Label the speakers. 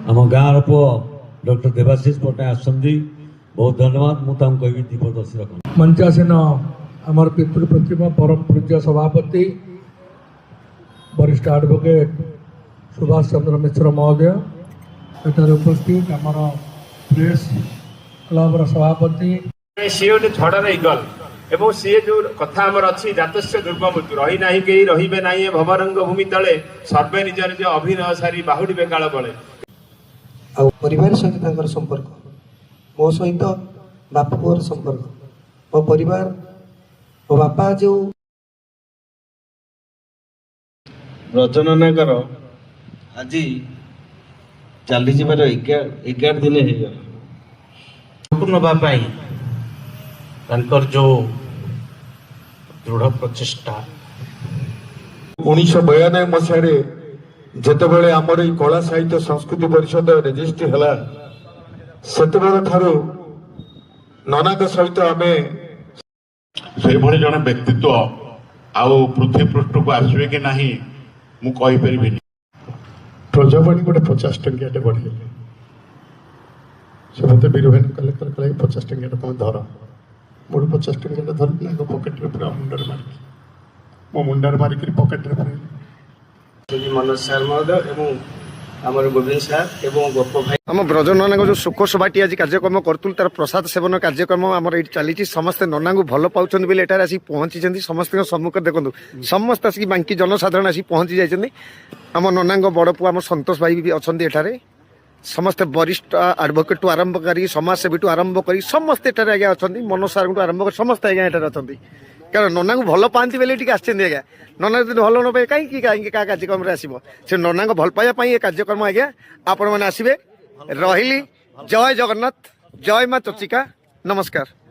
Speaker 1: आम गाँव पुओ डॉक्टर देवाशीष पट्टनायक आसछन्ति बहुत धन्यवाद मुझे कह दीपदर्शी रख
Speaker 2: मंचासीन आमर पितृप्रतिमा परम पूज्य सभापति वरिष्ठ एडवोकेट सुभाष चंद्र मिश्र महोदय एठार उपस्थित आमर प्रेस क्लब सभापति
Speaker 3: सी गोटे झड़र इगल एवं सी जो कथा आमर अच्छी जातस्य दुर्गमृत्यु रही ना कहीं रे ना भवरंग भूमि तले सर्वे निज निज अभिनय सारी बाहुड़ी बेकाल बड़े
Speaker 4: परिवार सहित संपर्क मो सहित बापा पुअर संपर्क मो परिवार मो बापा जो
Speaker 5: रचनाकर आज चली 11 दिन
Speaker 6: पूर्ण जो दृढ़ प्रचेषा
Speaker 7: 1992 मसीह जितेबाला आमर कला साहित्य संस्कृति परिषद रेजिस्ट्री है से नना सहित आम
Speaker 8: से जड़े व्यक्तित्व आउ पृथ्वी पृष्ठ को आसवे कि नहीं मुझे
Speaker 7: प्रजावाणी गोटे 50 टंकिया बढ़े से मत बीरभैन कलेक्टर कल 50 टंकिया तुम धर मुझे 50 टंकिया धर पकेट पूरा मुंडर मारिक मो मुंडर मारिक पकेट
Speaker 4: मनोज सार महोदय एवं आमर गोविंद सार एवं गोप भाई
Speaker 9: आम ब्रज नना जो शोक सभाटी आज कार्यक्रम करूँ तार प्रसाद सेवन कार्यक्रम आम ये चली समस्ते नना को भल पाँच बोले एटार आसिक पहुंची समस्त सम्मुख देखो समस्त आसिक बांकी जनसाधारण आसिक पहुंची जाइए आम नना बड़ पुआ आम सतोष भाई भी अच्छा एठारे समस्ते वरिष्ठ एडवोकेट टू आरंभ कर समाजसेवी टू आरंभ कर समस्ते एठारे आज्ञा अच्छा मनोज सार टू आरंभ कर समस्ते आज्ञा एठारे अच्छा कारण नना को भल पाती बोले आज्ञा नना जो भल न पाए कहीं क्या कार्यक्रम आसो से नना को भल पाइबा ये कार्यक्रम आज्ञा आपण मैंने आसवे रही जय जगन्नाथ जय माँ चचिका नमस्कार।